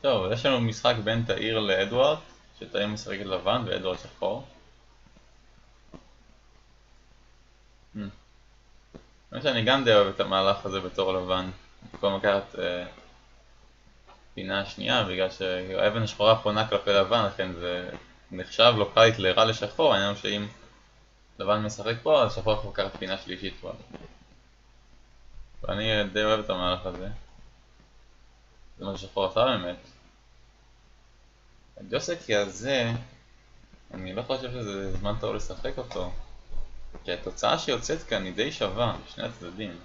טוב, יש לנו משחק בין תאיר לאדוארד, שתאיר משחקת לבן ואדוארד שחור. האמת שאני גם די אוהב את המהלך הזה בתור לבן. במקום לקחת פינה שנייה, בגלל שהאבן השחורה פונה כלפי לבן, לכן זה נחשב לוקאלית לרע לשחור, העניין שאם לבן משחק פה, אז שחור יכול לקחת פינה שלישית כבר. ואני די אוהב את המהלך הזה. זה מה ששחור עשה באמת. הג'וסקי הזה, אני לא חושב שזה זמן טוב לשחק אותו, כי התוצאה שיוצאת כאן היא די שווה, בשני הצדדים.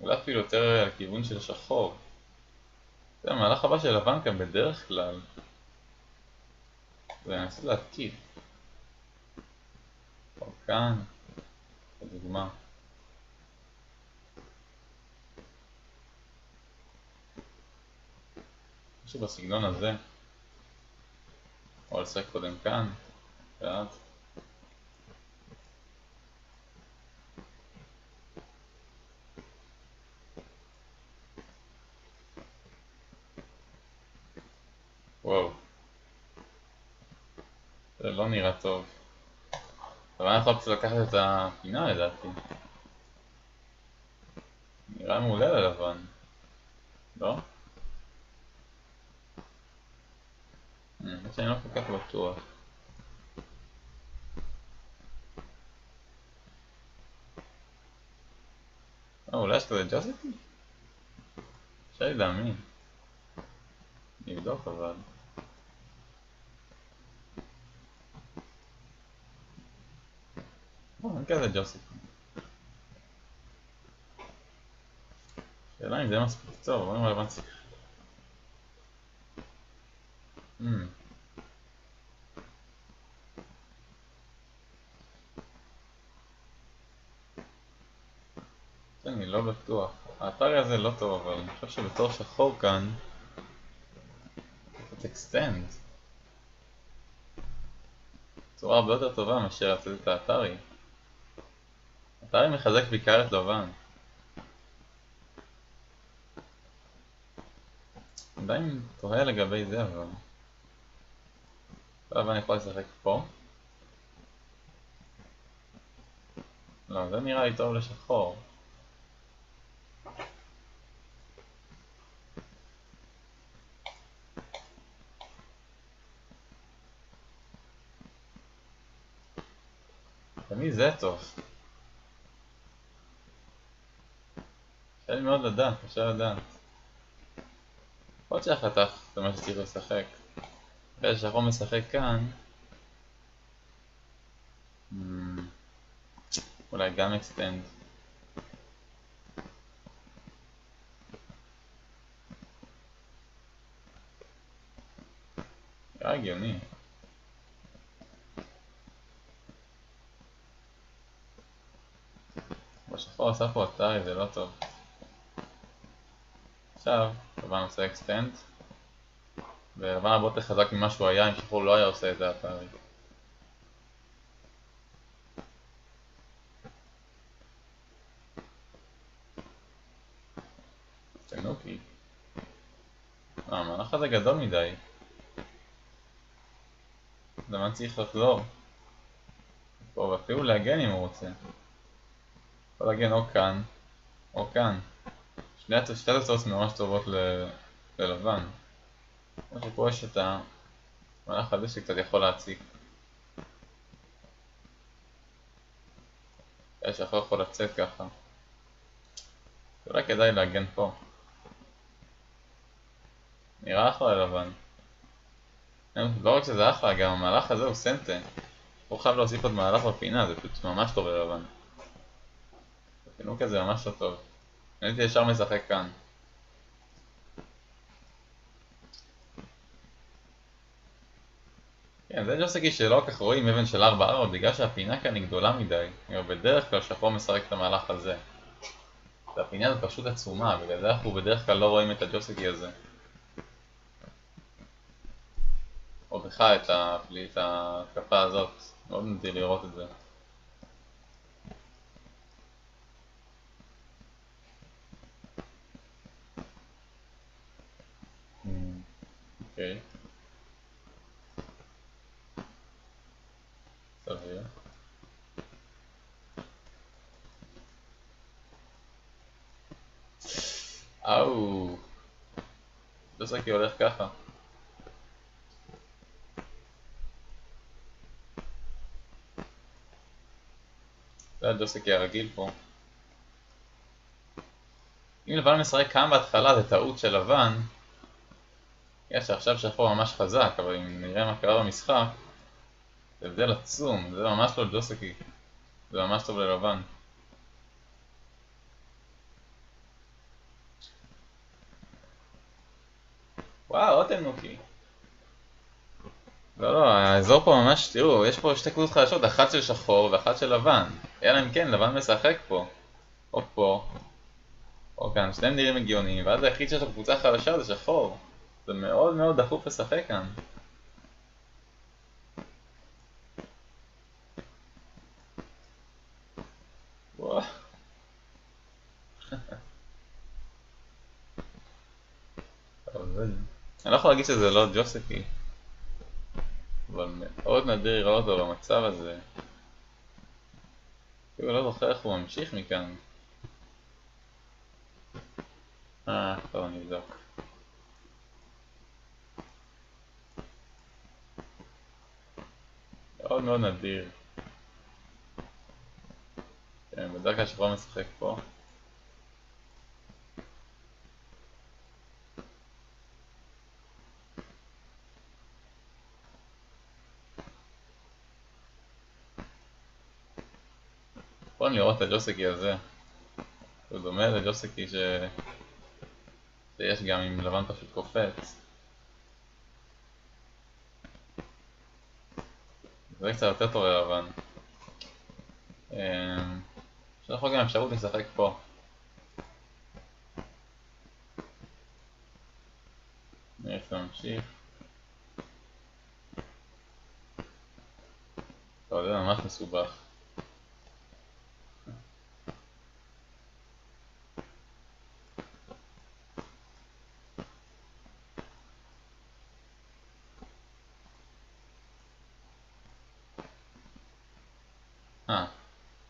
אולי אפילו יותר לכיוון של שחור. זה המהלך הבא של לבן כאן בדרך כלל. זה לנסות להתקיף. או כאן, לדוגמה. משהו בסגנון הזה. או לשחק קודם כאן, ואז. וואו. זה לא נראה טוב. אבל אני יכול פשוט לקחת את הפינה לדעתי. נראה מעולה ללבן. לא? אני לא כל כך בטוח. אולי יש כזה ג'וסקי? אפשר לי להאמין. נבדוק אבל. אין כזה ג'וסקי. שאלה אם זה מספיק טוב, אבל לבן צריך. אני לא בטוח. האתר הזה לא טוב, אבל אני חושב שבתור שחור כאן קצת אקסטנד בצורה הרבה יותר טובה מאשר לעשות את האתרי. האתרי מחזק בעיקר את לבן. עדיין תוהה לגבי זה, אבל לבן יכול לשחק פה. לא, זה נראה לי טוב לשחור. למי זה טוב? קשה לי מאוד לדעת, קשה לדעת. יכול להיות שהחתך זה מה שצריך לשחק. אחרי ששחור משחק כאן, אולי גם אקסטנד. נראה הגיוני. בשחור עשה פה אתרי, זה לא טוב. עכשיו, לבן עושה אקסטנד, ולבן הרבה יותר חזק ממה שהוא היה אם שחור לא היה עושה את האתרי. תנוקי. המהלך הזה גדול מדי. לבן צריך לחזור. פה, ואפילו להגן אם הוא רוצה. יכול להגן או כאן, או כאן. שתי התוצאות ממש טובות ללבן. כמו שפה יש את המהלך הזה שקצת יכול להציק. שהשחור יכול לצאת ככה. אולי כדאי להגן פה. נראה אחלה ללבן. לא רק שזה אחלה, גם המהלך הזה הוא סנטה. הוא חייב להוסיף עוד מהלך בפינה, זה פשוט ממש טוב ללבן. הפינוק הזה ממש לא טוב. אני הייתי ישר משחק כאן. כן, זה ג'וסקי שלא כך רואים אבן של 4-4 בגלל שהפינה כאן היא גדולה מדי. בדרך כלל שחור משחק את המהלך הזה. והפינה הזאת פשוט עצומה, בגלל זה אנחנו בדרך כלל לא רואים את הג'וסקי הזה. או בכלל את ההתקפה הזאת. מאוד נדיר לראות את זה. אוקיי. סביר. אאו. דוסקי הולך ככה. זה הדוסקי הרגיל פה. אם לבן משחק קם בהתחלה זה טעות של לבן. יש עכשיו שחור ממש חזק, אבל אם נראה מה קרה במשחק זה הבדל עצום, זה ממש לא דוסקי. זה ממש טוב ללבן. וואו, עוד תנוקי. לא, האזור פה ממש, תראו, יש פה שתי קבוצות חדשות, אחת של שחור ואחת של לבן. אלא אם כן, לבן משחק פה. או פה. או כאן, שניהם נראים הגיוניים, ואז היחיד שיש לו קבוצה חדשה זה שחור. זה מאוד מאוד דחוף לשחק כאן. וואו. אני לא יכול להגיד שזה לא ג'וסקי. אבל מאוד נדיר לראות אותו במצב הזה. כאילו לא זוכר איך הוא ממשיך מכאן. טוב, נבדוק. מאוד מאוד נדיר. כן, בדרך כלל שחור משחק פה. בואו לראות את הג'וסקי הזה. הוא דומה לג'וסקי שיש גם אם לבן פשוט קופץ. זה קצת יותר טוב ללבן. יש לך גם אפשרות לשחק פה. נראה איך זה ממשיך. טוב, זה ממש מסובך.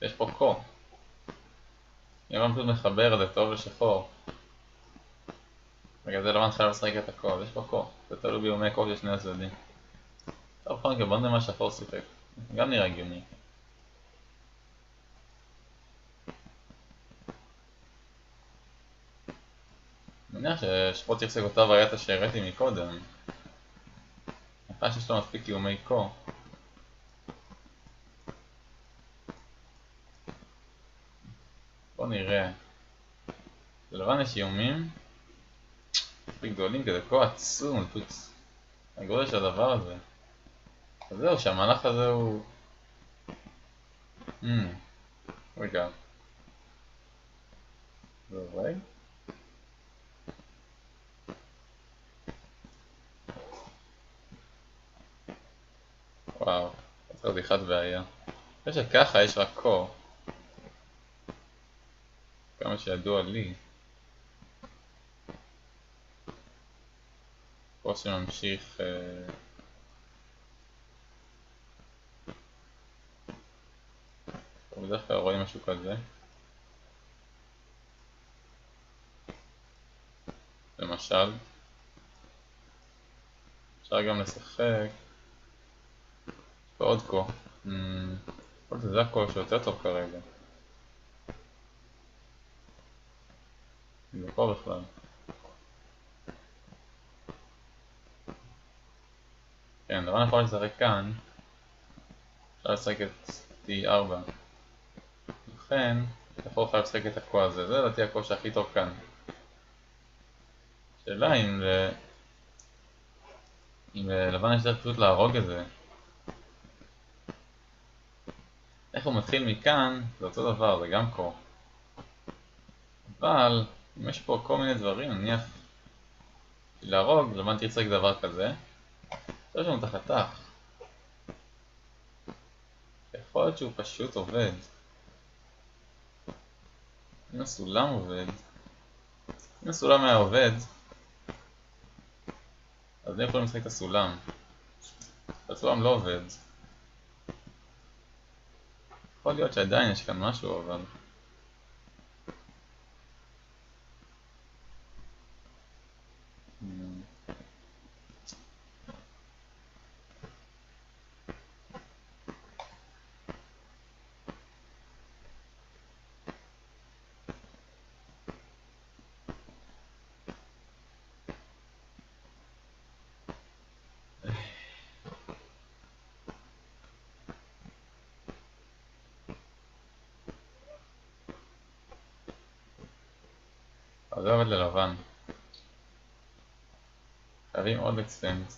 יש פה קו. אם אני פשוט מחבר את זה טוב לשחור. בגלל זה לבן חייב לשחק את הקו, יש פה קו. זה תלוי באיומי קו של שני הצדדים. טוב, בכל מקרה בוא נראה מה שחור שיחק. גם נראה הגיוני. אני מניח ששחור צריך לשחק אותה וריאציה שהראיתי מקודם. אחרי שיש לו מספיק איומי קו. בוא נראה. ללבן יש איומים מספיק גדולים כזה קו עצום, פשוט הגודל של הדבר הזה. אז זהו, שהמהלך הזה הוא... רגע. זה הורג? וואו, זה רדיחת בעיה. אני חושב שככה יש רק קו. כמה שידוע לי. קו שממשיך... בדרך כלל רואים משהו כזה. למשל. אפשר גם לשחק. ועוד קו. זה הקו שיותר טוב כרגע. זה פה בכלל. כן, דבר נכון לשחק כאן. אפשר לשחק את T4. לכן, יכול חייב לשחק את הקו הזה. זה לדעתי הקו שהכי טוב כאן. שאלה אם לבן יש דרך פשוט להרוג את זה. איך הוא מתחיל מכאן, זה אותו דבר, זה גם קו. אבל, אם יש פה כל מיני דברים, נניח להרוג, לבן תרצה רק דבר כזה. יש לנו את החתך. יכול להיות שהוא פשוט עובד. אם הסולם עובד, אם הסולם היה עובד, אז אז הם יכולים לשחק את הסולם. הסולם לא עובד. יכול להיות שעדיין יש כאן משהו, אבל... אבל זה עובד ללבן. חייבים עוד אקסטנט.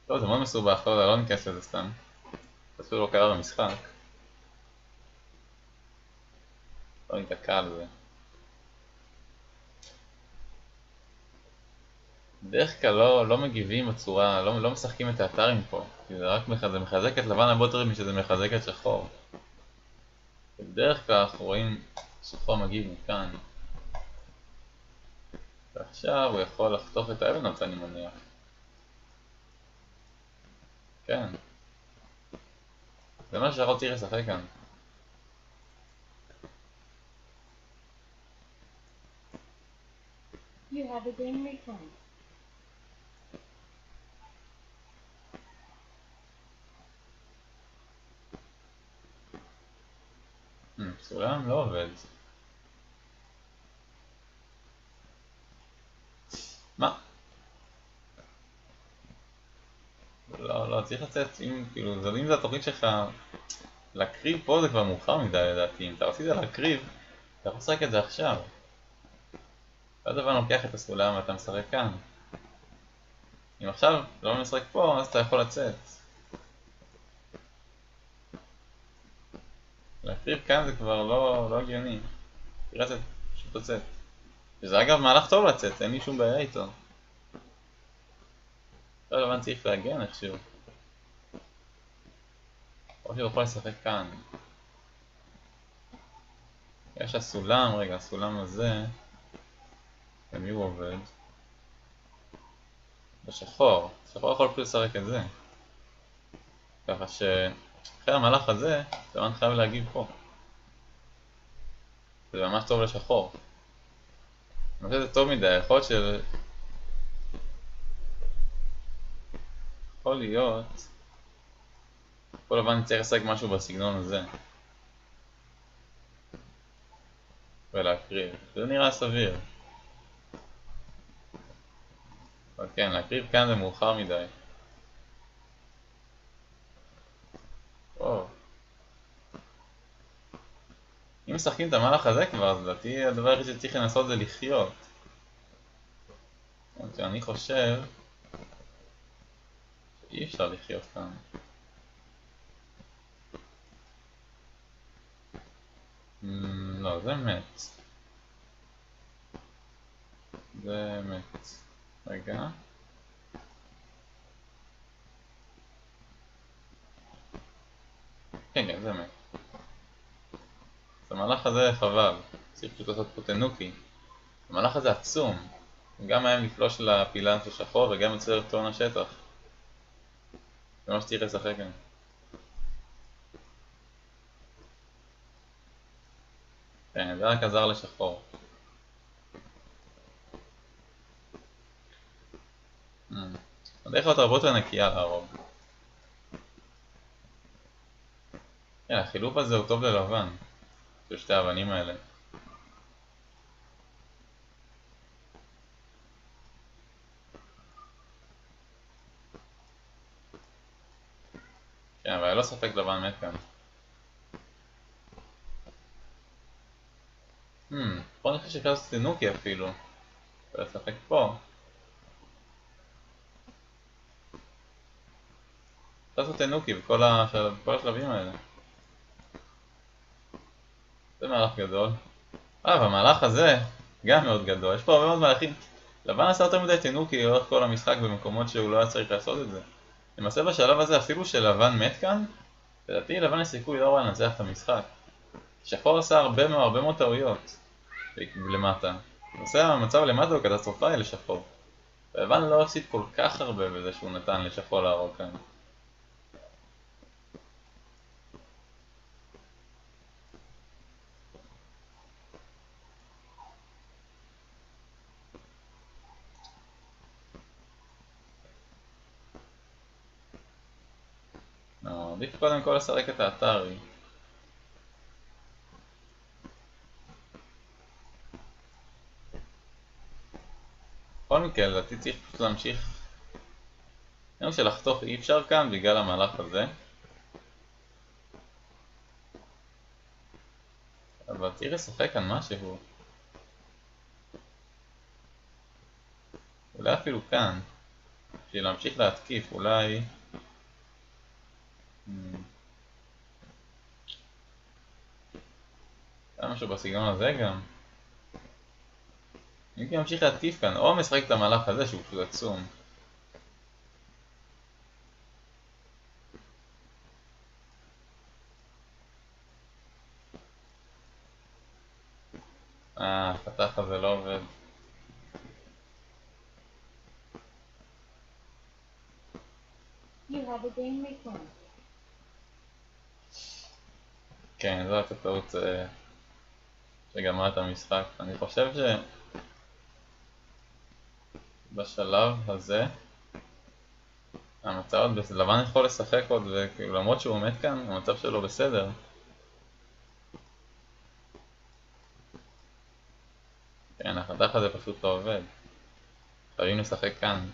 לא, זה מאוד מסובך, לא ניכנס לזה סתם. זה אפילו לא קרה במשחק. לא ניתקע על זה. בדרך כלל לא מגיבים בצורה, לא משחקים את האתרים פה. כי זה רק מחזק את לבן הרבה יותר משזה מחזק את שחור. בדרך כלל אנחנו רואים שחור מגיב מכאן. ועכשיו הוא יכול לחתוך את האבן הזה אני מניח. כן. זה מה שאנחנו צריכים לשחק כאן. You have a game refund. סולם לא עובד. מה? לא, צריך לצאת, אם זה התוכנית שלך להקריב פה זה כבר מאוחר מדי לדעתי, אם אתה רצית להקריב, אתה יכול לשחק את זה עכשיו. ואז אבל לוקח את הסולם ואתה משחק כאן. אם עכשיו לא משחק פה, אז אתה יכול לצאת. להקריב כאן זה כבר לא הגיוני. תראה את זה, פשוט לצאת. וזה אגב מהלך טוב לצאת, אין לי שום בעיה איתו. לא לבן צריך להגן איכשהו. או שהוא יכול לשחק כאן. יש הסולם, רגע, הסולם הזה. במי הוא עובד? בשחור. שחור יכול פשוט לשחק את זה. ככה שאחרי המהלך הזה, לבן חייב להגיב פה. זה ממש טוב לשחור. אני חושב שזה טוב מדי, יכול להיות יכול להיות פה לבן צריך לשחק משהו בסגנון הזה ולהקריב, זה נראה סביר. אבל כן, להקריב כאן זה מאוחר מדי. אם משחקים את המהלך הזה כבר, אז לדעתי הדבר היחיד שצריך לנסות זה לחיות. אני חושב שאי אפשר לחיות כאן. לא, זה מת. זה מת. רגע. כן, זה מת. אז המהלך הזה חבל. צריך פשוט לעשות פה תנוקי. המהלך הזה עצום. הוא גם היה מפלוש לפילן של שחור וגם יוצר טון השטח. זה מה שצריך לשחק כאן. כן, זה רק עזר לשחור. הדרך להיות הרבה יותר נקייה להרוג. כן, החילוף הזה הוא טוב ללבן. של שתי האבנים האלה. כן, אבל לא ספק לבן מת כאן. פה אני חושב שאפשר לעשות תינוקי אפילו. ולשחק פה. אפשר לעשות תינוקי בכל השלבים האלה. זה מהלך גדול. והמהלך הזה גם מאוד גדול. יש פה הרבה מאוד מהלכים. לבן עשה יותר מדי תינוקי לאורך כל המשחק במקומות שהוא לא היה צריך לעשות את זה. למעשה בשלב הזה אפילו שלבן מת כאן, לדעתי לבן יש סיכוי לא רע לנצח את המשחק. שחור עשה הרבה מאוד טעויות למטה. למעשה המצב למטה הוא קטסטרופלי לשחור. לבן לא הפסיד כל כך הרבה בזה שהוא נתן לשחור להרוג כאן. לא, עדיף קודם כל לסרק את האתרי. בכל מקרה, לדעתי צריך פשוט להמשיך. היום שלחתוך אי אפשר כאן בגלל המהלך הזה. אבל צריך לשחק כאן משהו. אולי אפילו כאן. בשביל להמשיך להתקיף, אולי... היה משהו בסגנון הזה גם. אם כי ממשיך להתקיף כאן, או משחק את המהלך הזה שהוא פשוט עצום. החתך הזה לא עובד. You have a game recording. כן, זו הייתה טעות שגמרה את המשחק. אני חושב שבשלב הזה המצב עוד בסדר, לבן יכול לשחק עוד, ולמרות שהוא עומד כאן, המצב שלו בסדר. כן, החתך הזה פשוט לא עובד. חייבים לשחק כאן.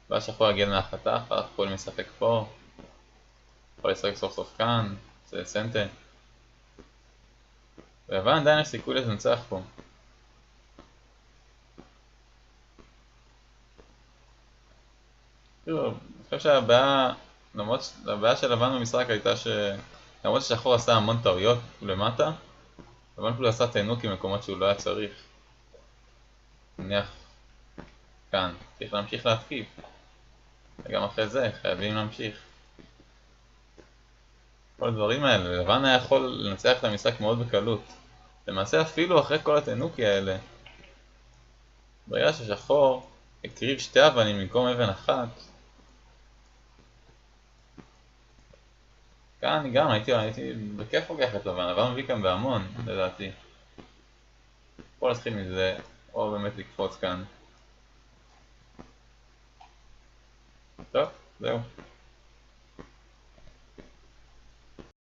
ואז שיכול להגיע מהחתך, אנחנו יכולים לשחק פה. יכול לשחק סוף סוף כאן, זה סנטה. ולבן עדיין יש סיכוי לנצח פה. תראו, אני חושב שהבעיה של לבן במשחק הייתה למרות ששחור עשה המון טעויות למטה, לבן פשוט עשה תענוקים במקומות שהוא לא היה צריך. נניח כאן, צריך להמשיך להתקיף. וגם אחרי זה חייבים להמשיך. כל הדברים האלה, לבן היה יכול לנצח את המשחק מאוד בקלות. למעשה אפילו אחרי כל התענוקי האלה, ברגע ששחור הקריב שתי אבנים במקום אבן אחת, כאן גם הייתי בכיף לוקח את לבן, לבן מביא כאן בהמון לדעתי. בוא נתחיל מזה, או באמת לקפוץ כאן. טוב, זהו.